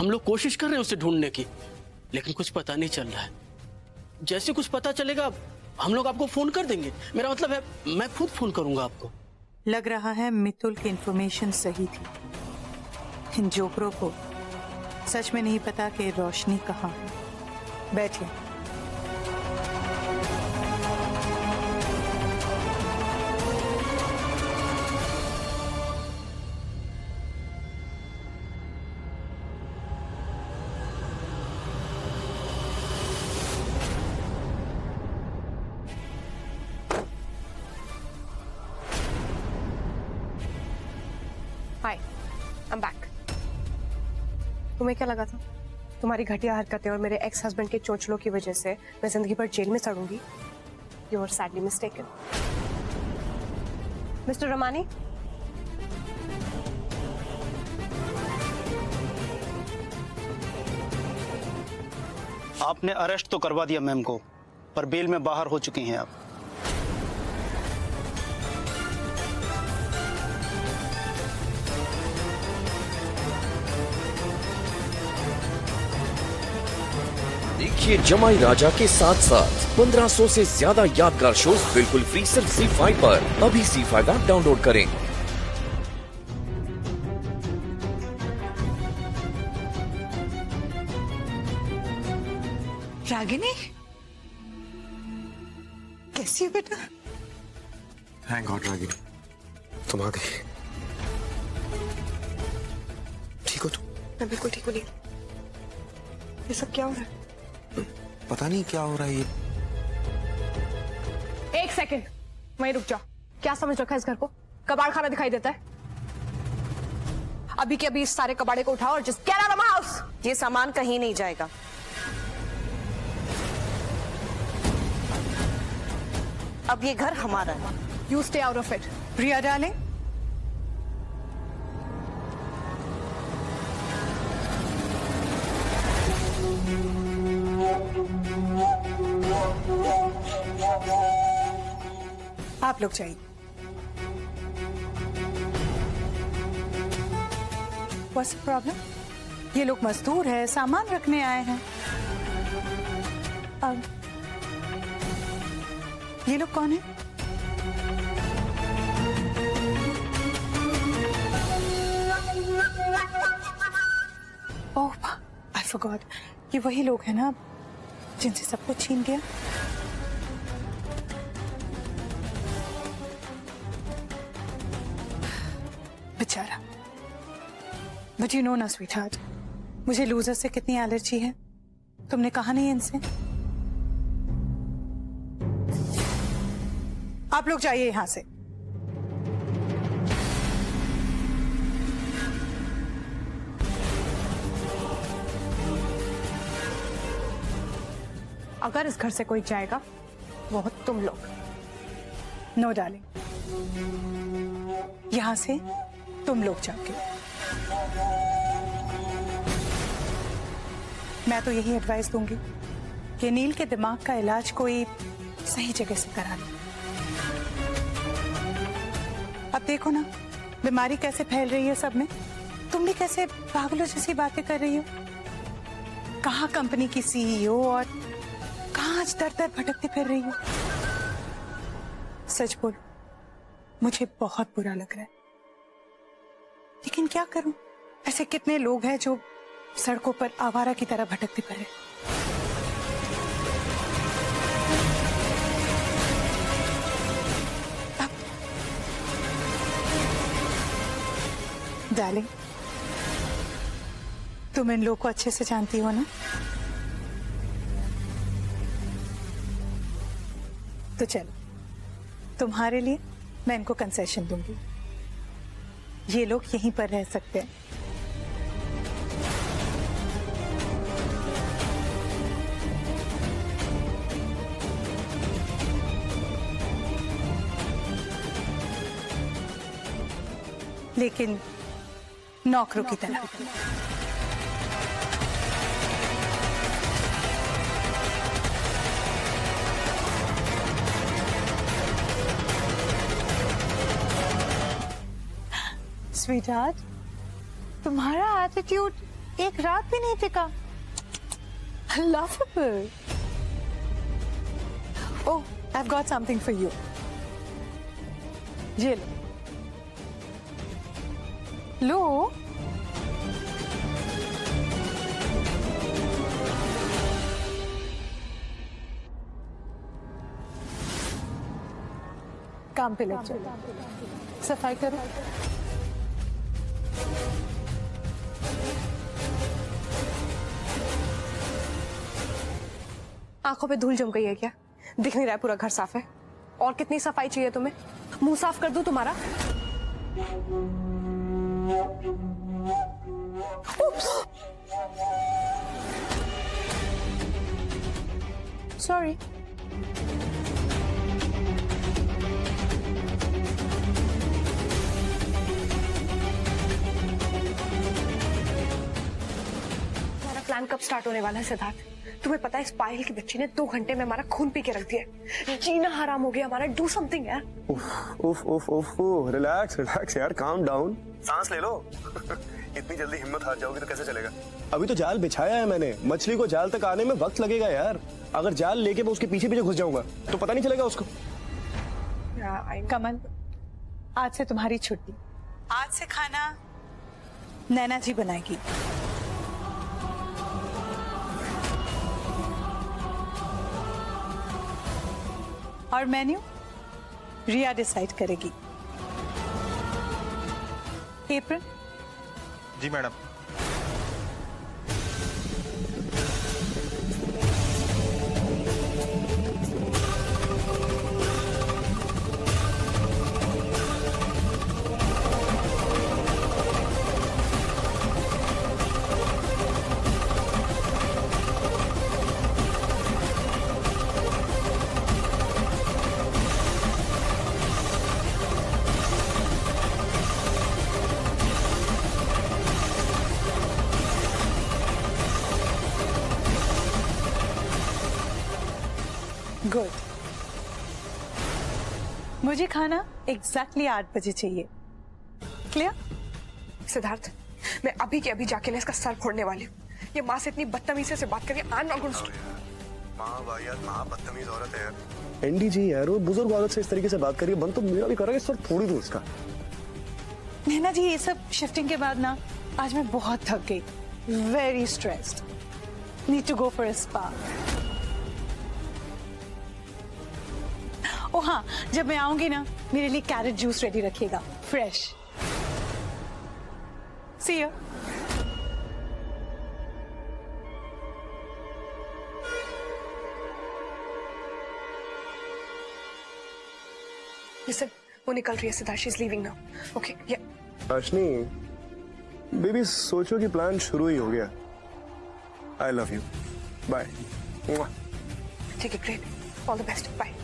हम लोग कोशिश कर रहे हैं उसे ढूंढने की, लेकिन कुछ पता नहीं चल रहा है। जैसे कुछ पता चलेगा हम लोग आपको फोन कर देंगे। मेरा मतलब है मैं खुद फोन करूंगा आपको। लग रहा है मितुल की इंफॉर्मेशन सही थी। इन जोकरों को सच में नहीं पता कि रोशनी कहाँ है। बैठिए। हाय, आई एम बैक। तुम्हें क्या लगा था तुम्हारी घटिया हरकतें और मेरे एक्स हस्बैंड के चोंचलों की वजह से मैं जिंदगी भर जेल में सड़ूंगी? You are sadly mistaken. Mister Ramani, आपने अरेस्ट तो करवा दिया मैम को, पर बेल में बाहर हो चुकी हैं आप। देखिए जमाई राजा के साथ साथ 1500 से ज्यादा यादगार शोज बिल्कुल फ्री सिर्फ ZEE5 पर। अभी ZEE5 ऐप डाउनलोड करें। रागिनी, कैसी हो बेटा? थैंक गॉड रागिनी, तुम आ गई। ठीक हो तुम? मैं बिल्कुल ठीक हूँ। ये सब क्या हो रहा है? पता नहीं क्या हो रहा है ये। एक सेकंड, वहीं रुक जाओ। क्या समझ रखा है इस घर को? कबाड़ खाना दिखाई देता है। अभी के अभी इस सारे कबाड़े को उठाओ और just get out of my house. ये सामान कहीं नहीं जाएगा। अब ये घर हमारा है। You stay out of it. Priya darling, आप लोग जाइए। What's the problem? ये लोग मजदूर है, सामान रखने आए हैं। अब ये लोग कौन है? ओह, I forgot। ये वही लोग हैं ना जिनसे सब कुछ छीन गया। बेचारा। बट यू नो ना स्वीट हार्ट, मुझे लूजर से कितनी एलर्जी है। तुमने कहा नहीं इनसे। आप लोग जाइए यहां से। अगर इस घर से कोई जाएगा वो हो तुम लोग। नो डार्लिंग, यहां से तुम लोग जाओगे। मैं तो यही एडवाइस दूंगी कि नील के दिमाग का इलाज कोई सही जगह से करा लो। अब देखो ना बीमारी कैसे फैल रही है सब में। तुम भी कैसे पागलों जैसी बातें कर रही हो। कहाँ कंपनी की CEO और कहाँ आज दर दर भटकते फिर रही हो। सच बोलो, मुझे बहुत बुरा लग रहा है, लेकिन क्या करूं। ऐसे कितने लोग हैं जो सड़कों पर आवारा की तरह भटकते फिरे। डार्लिंग, तुम इन लोगों को अच्छे से जानती हो ना, तो चलो तुम्हारे लिए मैं इनको कंसेशन दूंगी। ये लोग यहीं पर रह सकते हैं। लेकिन नौकरों की तरह। स्वीटहार्ट, तुम्हारा एटीट्यूड एक रात भी नहीं टिका। Laughable. Oh, I've got something for you. ये लो। लो। काम पे लग जाओ। सफाई करो। आंखों पे धूल जम गई है क्या? दिख नहीं रहा है पूरा घर साफ है? और कितनी सफाई चाहिए तुम्हें? मुंह साफ कर दूं तुम्हारा? सॉरी। हमारा प्लान कब स्टार्ट होने वाला है सिद्धार्थ? तुम्हें पता है इस पायल की बच्ची ने 2 घंटे में हमारा खून पी के रख दिया। जीना हराम हो गया हमारा। डू समथिंग यार। उफ उफ उफ रिलैक्स रिलैक्स यार, काम डाउन, सांस ले लो। इतनी जल्दी हिम्मत हार जाओगे तो कैसे चलेगा? अभी तो जाल बिछाया है मैंने, मछली को जाल तक आने में वक्त लगेगा यार। अगर जाल लेके मैं उसके पीछे पीछे घुस जाऊंगा तो पता नहीं चलेगा उसको। कमल, आज से तुम्हारी छुट्टी। आज से खाना नैना जी बनाएगी। और मेन्यू रिया डिसाइड करेगी। एप्रन? जी मैडम। गुड। मुझे खाना एग्जैक्टली 8 बजे चाहिए। क्लियर? सिद्धार्थ, मैं अभी के अभी जाके ना इसका सर फोड़ने वाली हूँ। ये माँ से इतनी बदतमीजी से बात करिए। I am not going to. माँ वाहियात, माँ बदतमीज औरत है यार। एनडी जी यार, वो बुजुर्ग औरत से इस तरीके से बात करिए, बंद तो मेरा भी करेगा, सर थोड़ी दूर इसका। नैना जी, ये सब शिफ्टिंग के बाद ना आज मैं बहुत थक गई। Very stressed. Need to go for a spa. ओ हाँ, जब मैं आऊंगी ना मेरे लिए कैरेट जूस रेडी रखिएगा, फ्रेश। See you. लिसन, वो निकल रही है Siddharth. She is leaving now. Okay, yeah Ashni baby, सोचो कि प्लान शुरू ही हो गया। I love you, bye. ठीक है, great, all the best, bye.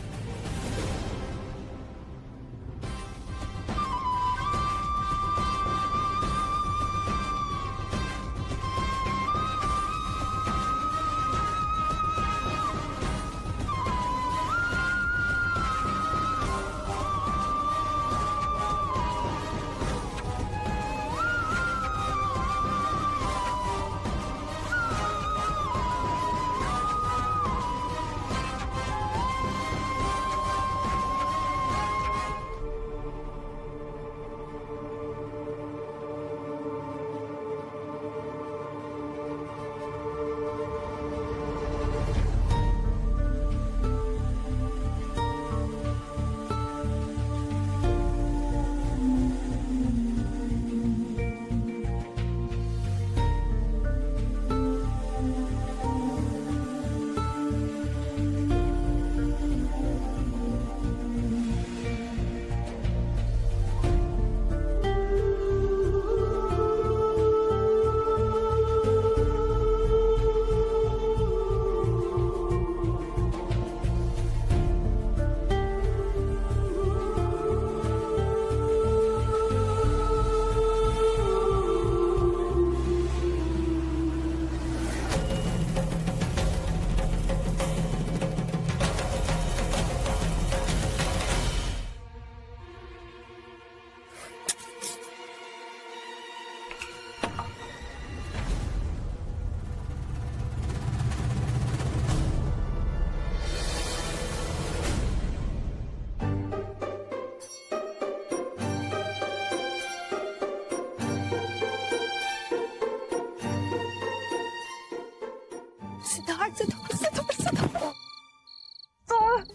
Siddharth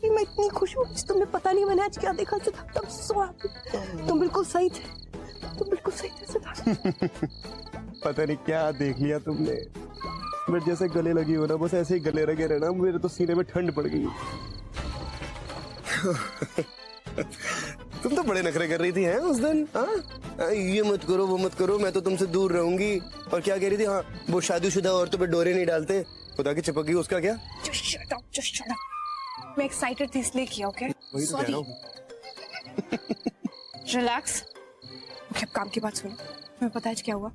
मैं इतनी खुश हूँ, तुम्हें पता नहीं मैंने आज क्या देखा सिद्धार्थ। I'm so happy। तुम बिल्कुल सही थे, सिद्धार्थ। पता नहीं क्या देख लिया तुमने, बट जैसे गले लगी हो ना, बस ऐसे ही गले लगे रहना, मेरे तो सीने में ठंड पड़ गई। तुम तो बड़े नखरे कर रही थी हैं उस दिन। हाँ, ये मत करो वो मत करो, मैं तो तुमसे दूर रहूंगी। और क्या कह रही थी? हाँ, वो शादीशुदा औरतों पे डोरे नहीं डालते, खुदा की चिपक गई, उसका क्या? Just shut up। मैं एक्साइटेड थी इसलिए किया, ओके? वही तो कह रहा हूँ। रिलैक्स। ओके, अब काम की बात सुनो। तुम्हें पता है आज क्या हुआ?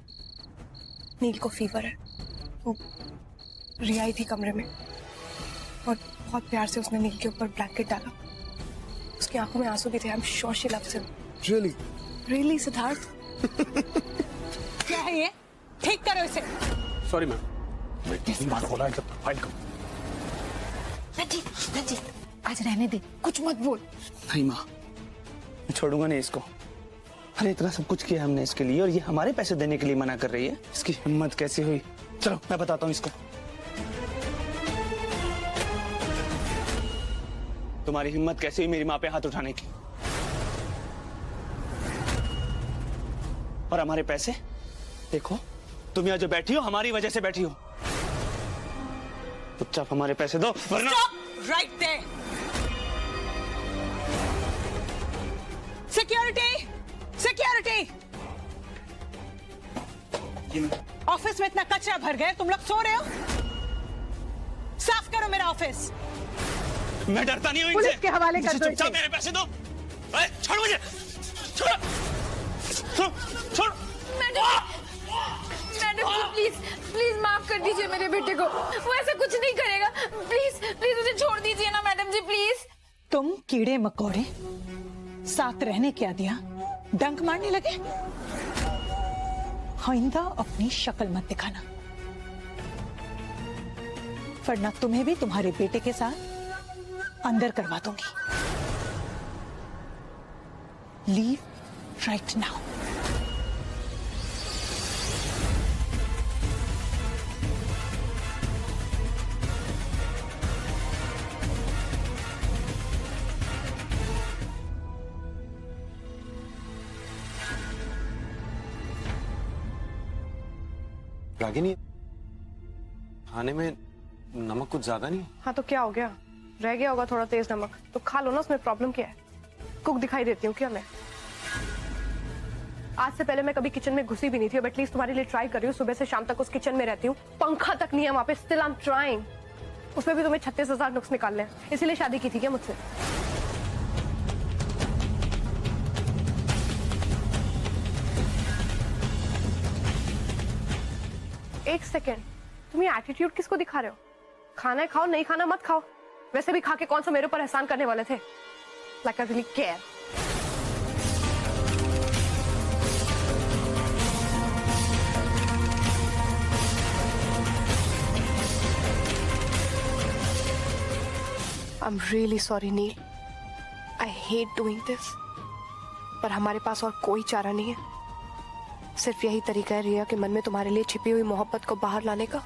नील को फीवर है। वो रिया आई थी कमरे में और बहुत प्यार से उसने नील के ऊपर ब्लैंकेट डाला। उसकी आंखों में आंसू भी थे। I am sure she loves him. Really? Really Siddharth? क्या है ये? ठीक करो इसे। Sorry ma'am. रंजीत, आज रहने दे, कुछ मत बोल। नहीं माँ, मैं छोड़ूंगा नहीं इसको। अरे इतना सब कुछ किया हमने इसके लिए, और ये हमारे पैसे देने के लिए मना कर रही है। इसकी हिम्मत कैसे हुई? चलो मैं बताता हूँ इसको। तुम्हारी हिम्मत कैसे हुई मेरी माँ पे हाथ उठाने की? और हमारे पैसे देखो, तुम यहाँ जो बैठी हो हमारी वजह से बैठी हो। चुपचाप हमारे पैसे दो, वरना राइट देयर। सिक्योरिटी, ऑफिस में इतना कचरा भर गया, तुम लोग सो रहे हो? साफ करो मेरा ऑफिस। मैं डरता नहीं हूँ इनसे। पुलिस के हवाले कर दो इसे। चुपचाप मेरे पैसे दो। छोड़ मुझे, छोड़, छोड़। मैडम जी प्लीज माफ कर दीजिए मेरे बेटे को, वो ऐसा कुछ नहीं करेगा। प्लीज उसे छोड़ दीजिए ना मैडम जी, प्लीज। तुम कीड़े मकोड़े साथ रहने क्या दिया? डंक मारने लगे? आइंदा अपनी शक्ल मत दिखाना, वरना तुम्हें भी तुम्हारे बेटे के साथ अंदर करवा दूंगी। Leave right now. रागिनी, खाने में नमक कुछ ज्यादा नहीं? हाँ तो क्या हो गया? रह गया होगा थोड़ा तेज नमक, तो खा लो ना, उसमें प्रॉब्लम क्या है? कुक दिखाई देती हूँ क्या मैं? आज से पहले मैं कभी किचन में घुसी भी नहीं थी, अब एटलीस्ट तुम्हारे लिए ट्राई कर रही हूँ। सुबह से शाम तक उस किचन में रहती हूँ, पंखा तक नहीं है वहां पे, स्टिल आई एम ट्राइंग। उसमें भी तुम्हें 36,000 नुक्स निकालने हैं, इसीलिए शादी की थी क्या मुझसे? एक सेकेंड, तुम ये एटीट्यूड किसको दिखा रहे हो? खाना है खाओ, नहीं खाना मत खाओ। वैसे भी खा के कौन सा मेरे ऊपर एहसान करने वाले थे? Like I really care. I am really sorry Neel, I hate doing this, पर हमारे पास और कोई चारा नहीं है। सिर्फ यही तरीका है रिया के मन में तुम्हारे लिए छिपी हुई मोहब्बत को बाहर लाने का।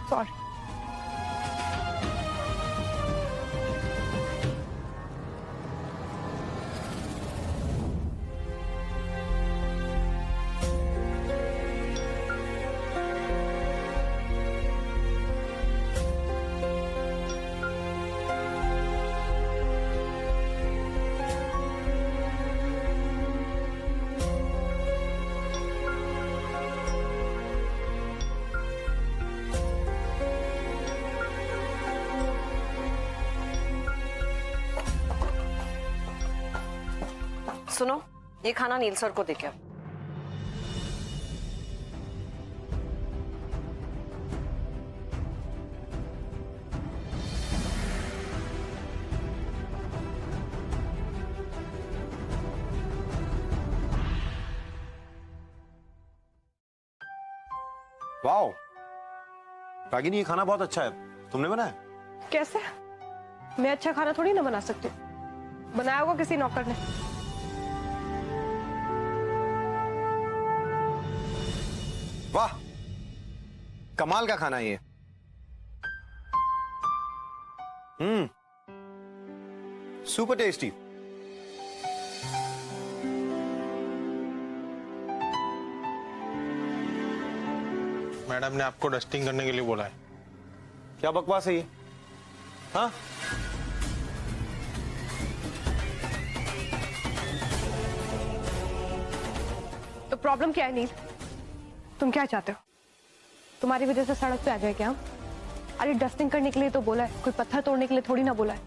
सॉरी। सुनो, ये खाना नील सर को देके आओ। वाओ रागिनी, ये खाना बहुत अच्छा है, तुमने बनाया? कैसे? मैं अच्छा खाना थोड़ी ना बना सकती हूँ, बनाया होगा किसी नौकर ने। वाह, कमाल का खाना है ये। Super tasty. मैडम ने आपको डस्टिंग करने के लिए बोला है। क्या बकवास है ये? हाँ, तो प्रॉब्लम क्या है नील? तुम क्या चाहते हो? तुम्हारी वजह से सड़क पे आ जाए क्या हम? अरे डस्टिंग करने के लिए तो बोला है, कोई पत्थर तोड़ने के लिए थोड़ी ना बोला है।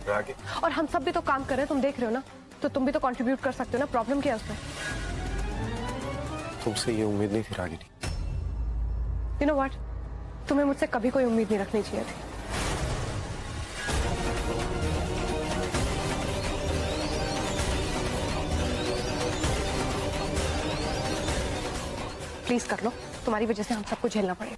रागी, और हम सब भी तो काम कर रहे हैं, तुम देख रहे हो ना, तो तुम भी तो कंट्रीब्यूट कर सकते हो ना। प्रॉब्लम क्या है उसमें? तुमसे ये उम्मीद नहीं थी रागिनी। यू नो व्हाट, तुम्हें मुझसे कभी कोई उम्मीद नहीं रखनी चाहिए थी। प्लीज कर लो, तुम्हारी वजह से हम सबको झेलना पड़ेगा।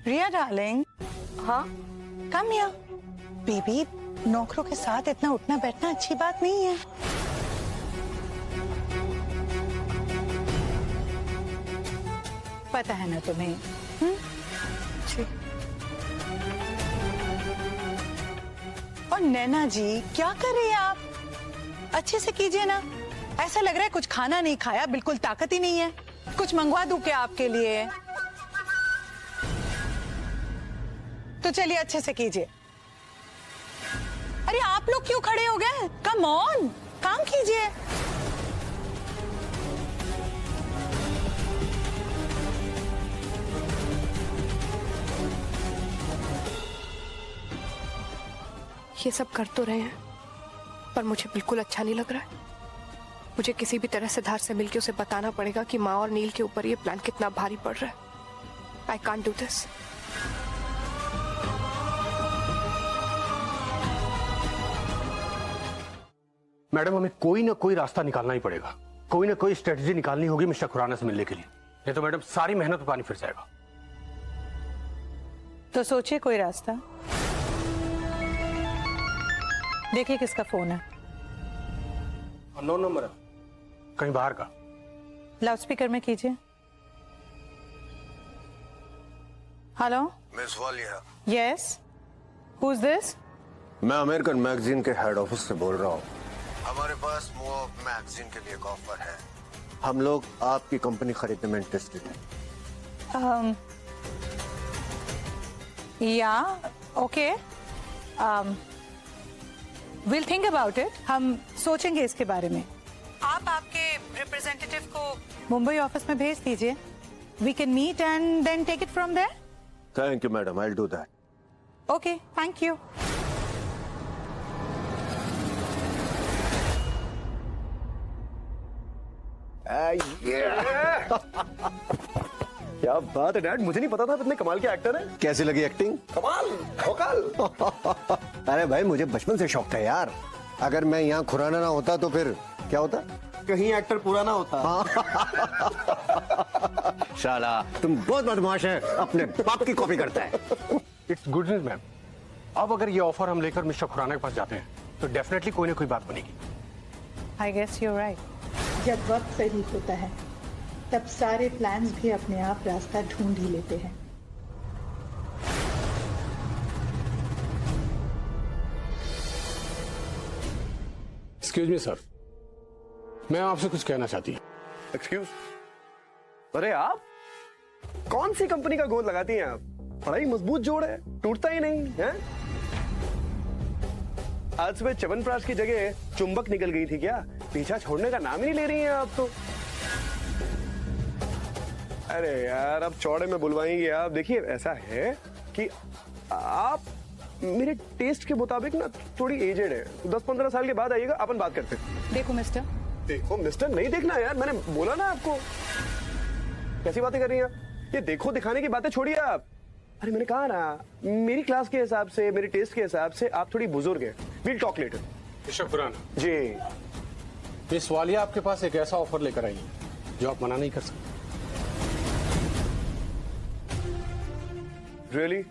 रिया डार्लिंग, हाँ, कम हियर। बेबी, नौकरों के साथ इतना उठना बैठना अच्छी बात नहीं है। पता है ना तुम्हें? और नैना जी, क्या कर रही हैं आप? अच्छे से कीजिए ना। ऐसा लग रहा है कुछ खाना नहीं खाया, बिल्कुल ताकत ही नहीं है। कुछ मंगवा दूं क्या आपके लिए? तो चलिए अच्छे से कीजिए। अरे आप लोग क्यों खड़े हो गए? कम ऑन, काम कीजिए। ये सब कर तो रहे हैं, पर मुझे बिल्कुल अच्छा नहीं लग रहा है। मुझे किसी भी तरह से धार से मिलके उसे बताना पड़ेगा कि माँ और नील के ऊपर ये प्लान कितना भारी पड़ रहा है। I can't do this. Madam, हमें कोई ना कोई रास्ता निकालना ही पड़ेगा, कोई ना कोई स्ट्रेटजी निकालनी होगी मिस्टर खुराना से मिलने के लिए, नहीं तो मैडम सारी मेहनत पे पानी फिर जाएगा। तो सोचिए कोई रास्ता। देखिए किसका फोन है। अननोन नंबर है, कहीं बाहर का। लाउडस्पीकर में कीजिए। Hello, miss Walia, yes, who is this? मैं अमेरिकन मैगजीन के हेड ऑफिस से बोल रहा हूँ। हमारे पास मूव मैगजीन के लिए एक ऑफर है। हम लोग आपकी कंपनी खरीदने में इंटरेस्टेड हैं। या okay, will think about it. हम सोचेंगे इसके बारे में। आप आपके रिप्रेजेंटेटिव को मुंबई ऑफिस में भेज दीजिए। We can meet and then take it from there. Thank you madam, I will do that. Okay, thank you. क्या बात है डैड, मुझे नहीं पता था आप इतने कमाल के एक्टर हैं। कैसी लगी एक्टिंग? कमाल, भोकाल। अरे भाई, मुझे बचपन से शौक था यार। अगर मैं यहाँ खुराना ना होता तो फिर क्या होता? कहीं एक्टर पूरा ना होता। शाला, तुम बहुत बदमाश है, अपने बाप की कॉपी करता है। It's good news ma'am. अब अगर ये ऑफर हम लेकर मिस्टर खुराना के पास जाते हैं तो डेफिनेटली कोई ना कोई बात बनेगी। I guess you right. जब वक्त सही होता है तब सारे प्लान्स भी अपने आप रास्ता ढूंढ ही लेते हैं। एक्सक्यूज मी सर, मैं आपसे कुछ कहना चाहती हूँ। एक्सक्यूज? अरे आप कौन सी कंपनी का गोद लगाती हैं आप? बड़ा ही मजबूत जोड़ है, टूटता ही नहीं है। आज सुबह च्यवनप्राश की जगह चुंबक निकल गई थी क्या? पीछा छोड़ने का नाम ही नहीं ले रही हैं आप तो। अरे यार, अब चौड़े में बुलवाएंगे आप। देखिए, ऐसा है कि आप मेरे टेस्ट के मुताबिक ना थोड़ी एजेड है। 10-15 साल के बाद आइएगा, अपन बात करते हैं। देखो मिस्टर, देखो मिस्टर, नहीं देखना यार, मैंने बोला ना आपको। कैसी बातें कर रही हैं आप? ये देखो दिखाने की बातें छोड़िए आप। अरे मैंने कहा ना, मेरी क्लास के हिसाब से, मेरे टेस्ट के हिसाब से आप थोड़ी बुजुर्ग हैं। We'll talk later. Mister Khurana ji. इस वालिया आपके पास एक ऐसा ऑफर लेकर आई है जो आप मना नहीं कर सकते। रियली?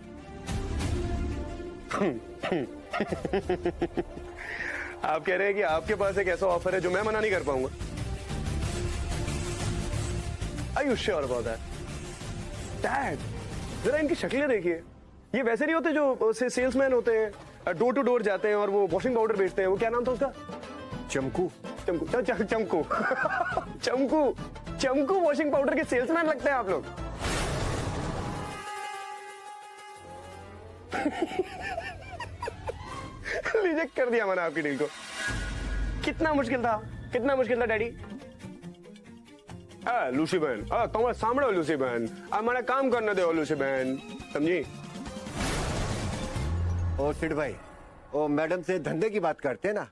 आप कह रहे हैं कि आपके पास एक ऐसा ऑफर है जो मैं मना नहीं कर पाऊंगा? Are you sure about that? Dad, जरा इनकी शक्लें देखिए। ये वैसे नहीं होते जो सेल्समैन होते हैं, डोर टू डोर जाते हैं और वो वॉशिंग पाउडर बेचते हैं। वो क्या नाम था उसका? चमकू। चमकू चमकू चमकू चमकू वॉशिंग पाउडर के सेल्समैन लगते हैं आप लोग। रिजेक्ट कर दिया मैंने आपकी डील को। कितना मुश्किल था डैडी? लूसी बहन, तुम्हारे सामने लूसी बहन, हमारा काम करने दो लूसी बहन, समझी? ओ सिड भाई, ओ मैडम से धंधे की बात करते हैं ना।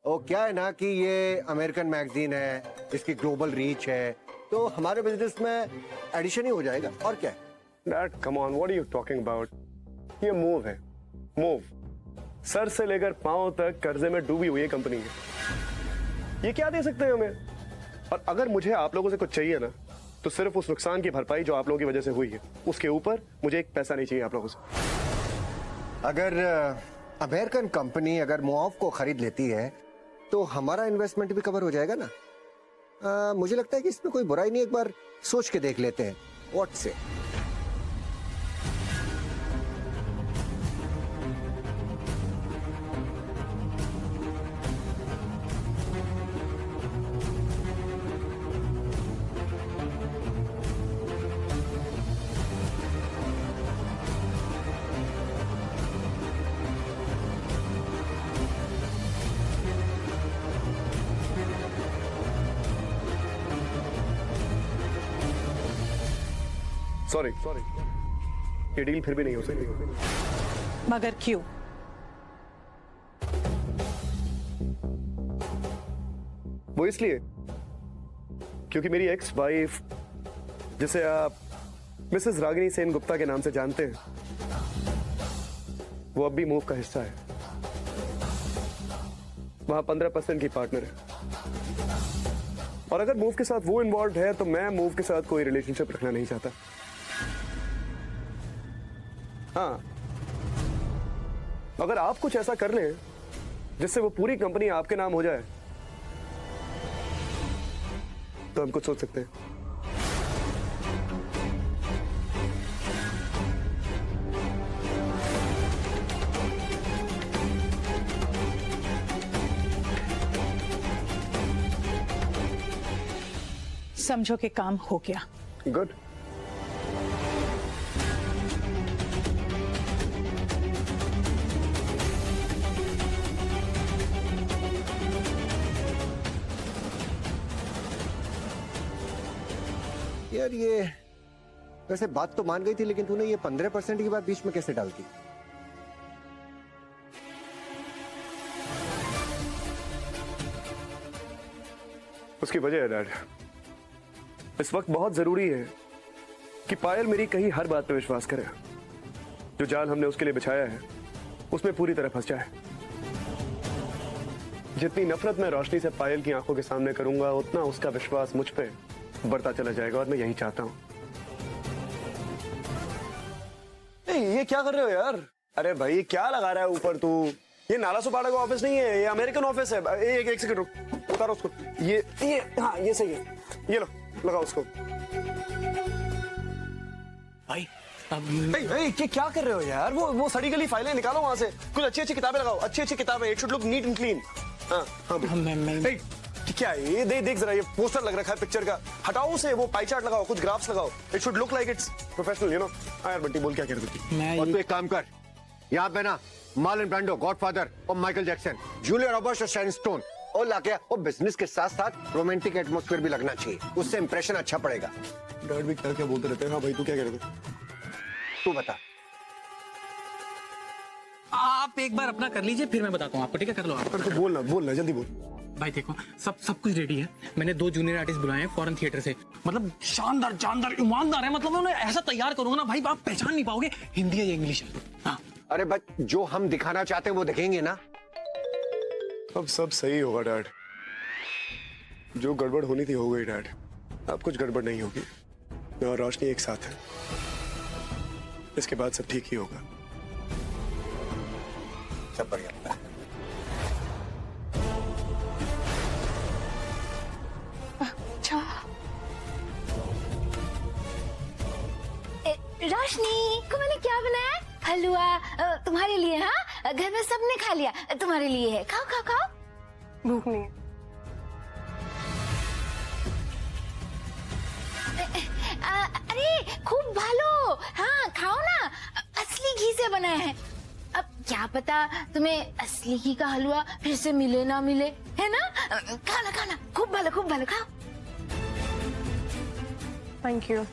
ओ क्या है ना कि ये अमेरिकन मैगजीन है, इसकी ग्लोबल रीच है, तो हमारे बिजनेस में एडिशन ही हो जाएगा। और क्या है? Dad come on, what are you talking about? ये मूव है, मूव। सर से लेकर पांव तक कर्जे में डूबी हुई है कंपनी है। ये क्या दे सकते हैं हमें? और अगर मुझे आप लोगों से कुछ चाहिए ना, तो सिर्फ उस नुकसान की भरपाई जो आप लोगों की वजह से हुई है, उसके ऊपर मुझे एक पैसा नहीं चाहिए आप लोगों से। अगर अमेरिकन कंपनी अगर मुआफ को खरीद लेती है तो हमारा इन्वेस्टमेंट भी कवर हो जाएगा ना। मुझे लगता है कि इसमें कोई बुराई नहीं, एक बार सोच के देख लेते हैं। व्हाट से? सॉरी, ये डील फिर भी नहीं हो सकती। मगर क्यों? वो इसलिए क्योंकि मेरी एक्स वाइफ, जिसे आप मिसेस रागिनी सेन गुप्ता के नाम से जानते हैं, वो अब भी मूव का हिस्सा है। वहां 15% की पार्टनर है। और अगर मूव के साथ वो इन्वॉल्व है तो मैं मूव के साथ कोई रिलेशनशिप रखना नहीं चाहता। हाँ, अगर आप कुछ ऐसा कर लें जिससे वो पूरी कंपनी आपके नाम हो जाए, तो हम कुछ सोच सकते हैं। समझो कि काम हो गया। गुड। यार ये वैसे बात तो मान गई थी, लेकिन तूने ये 15% की बात बीच में कैसे डाल दी? उसकी वजह है डैड, इस वक्त बहुत जरूरी है कि पायल मेरी कहीं हर बात पे विश्वास करे। जो जाल हमने उसके लिए बिछाया है उसमें पूरी तरह फंस जाए। जितनी नफरत मैं रोशनी से पायल की आंखों के सामने करूंगा, उतना उसका विश्वास मुझ पे बढ़ता चला जाएगा। और मैं यही चाहता हूं। ये क्या कर रहे हो यार? अरे भाई क्या लगा रहा है ऊपर तू? ये नाला सुपाड़ा का ऑफिस नहीं है, ये अमेरिकन ऑफिस है। एक सेकंड रुक, उतारो उसको। ये हाँ, ये सही है। ये लो, लगाओ उसको। भाई अब क्या कर रहे हो यार? वो सड़ी गली फाइलें निकालो वहां से। कुछ अच्छी अच्छी किताबें लगाओ, अच्छी अच्छी किताबें। It should look neat and clean. हाँ हाँ, क्या है ये? देख जरा, ये पोस्टर लग रखा है पिक्चर का। हटाओ उसे, वो पाई चार्ट लगाओ, कुछ ग्राफ्स लगाओ। It should look like it's professional, you know. यार बंटी बोल, क्या कह रही थी? और तू एक काम कर, यहाँ पे ना मार्लन ब्रांडो, गॉडफादर और माइकल जैक्सन, जूलिया रॉबर्ट्स और शाइन स्टोन और लाके वो बिजनेस के साथ साथ रोमांटिक एटमॉस्फेयर भी लगना चाहिए। उससे इंप्रेशन अच्छा पड़ेगा। डैड भी क्या क्या बोलते रहते हैं। हाँ भाई, तू क्या कह रहे थे? तू बता। आप एक बार अपना कर लीजिए, फिर मैं बताता हूँ आपको, ठीक है? कर लो आप। तो बोलना जल्दी बोल। भाई देखो, सब कुछ रेडी है। मैंने 2 जूनियर आर्टिस्ट बुलाए हैं फॉरेन थिएटर से। मतलब शानदार जानदार ईमानदार है। मतलब मैं उन्हें ऐसा तैयार करूंगा ना भाई, आप पहचान नहीं पाओगे हिंदी है या इंग्लिश है। हाँ। अरे बस जो हम दिखाना चाहते हैं वो दिखेंगे ना। अब सब सही होगा डैड, जो गड़बड़ होनी थी हो गई डैड। अब कुछ गड़बड़ नहीं होगी। मैं और रोशनी एक साथ हैं, इसके बाद सब ठीक ही होगा। सब बढ़िया। रोशनी को मैंने क्या बनाया? हलवा तुम्हारे लिए। हाँ, घर में सबने खा लिया, तुम्हारे लिए है। खाओ खाओ खाओ। भूख नहीं है। अरे खूब भालो। हाँ खाओ ना, असली घी से बनाया है। अब क्या पता तुम्हें असली घी का हलवा फिर से मिले ना मिले, है ना? खाना खाना, खूब भालो खाओ। Thank you.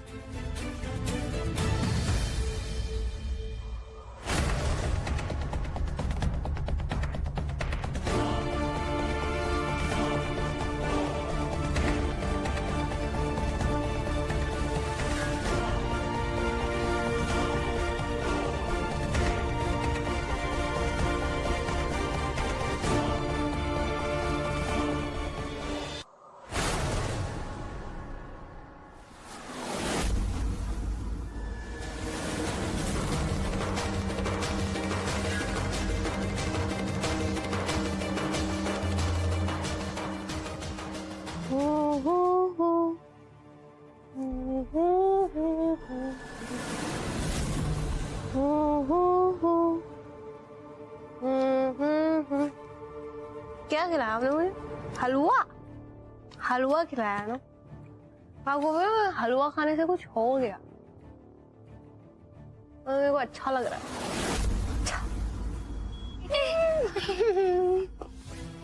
क्या खिलाया आपने मुझे? हलवा खिलाया ना आपको? हलवा खाने से कुछ हो गया और मेरे को अच्छा लग रहा है।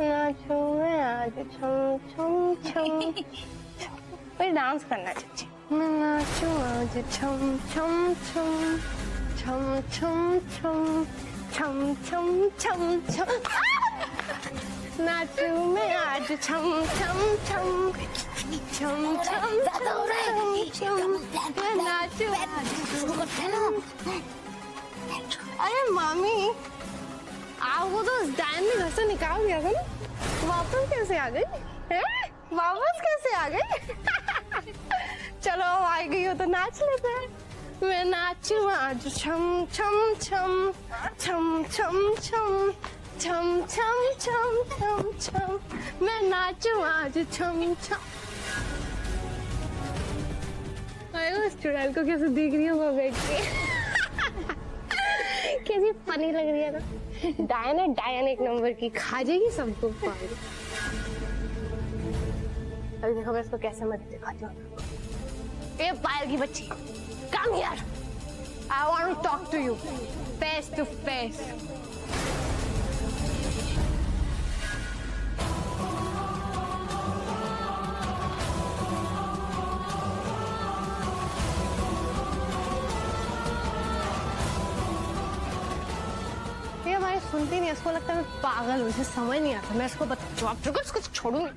नाचो मैं आज छम छम छम। मुझे डांस करना चाहिए। मैं नाचो आज छम छम छम छम छम छम छम छम छम छम। नाचू मैं आज छम छम छम छम छम छम। मैं नाचू। अरे मामी, आपको तो डायन ने घर से निकाल दिया था ना, वापस कैसे आ गई? वापस कैसे आ गई? चलो आ गई हो तो नाच लेते हैं। मैं नाचू आज छम छम छम छम छम छम छम छम छम छम छम। मैं नाचू आज छम छम। उस चुड़ैल को कैसे देख रही हो बैठ के? कैसी फनी लग रही है ना। डायन एक नंबर की, खा जाएगी सबको। अभी देखो मैं इसको कैसे मत दिखाती हूँ। ए पायल की बच्ची, come here. I want to talk to you face to face. ये हमारी सुनती नहीं, इसको लगता है मैं पागल हूँ, इसे समझ नहीं आता। मैं इसको जवाब दूंगा, इसको छोड़ूंगी।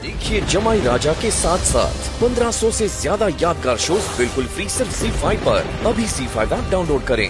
देखिए जमाई राजा के साथ साथ 1500 से ज्यादा यादगार शोज बिल्कुल फ्री सिर्फ ZEE5 पर। अभी ZEE5 ऐप डाउनलोड करें।